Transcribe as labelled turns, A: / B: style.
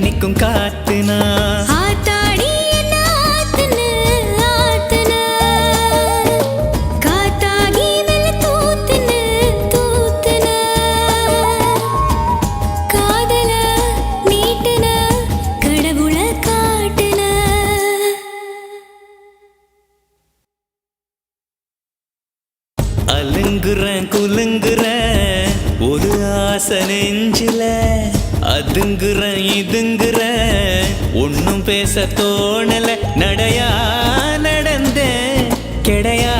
A: நிக்கும் காத்துனா அலுங்குறேன் குலுங்குறேன் ஒரு ஆசை நெஞ்சில அதுங்குறேன் இதுங்குறேன் ஒன்னும் பேச தோணல நடையா நடந்தேன் கிடையா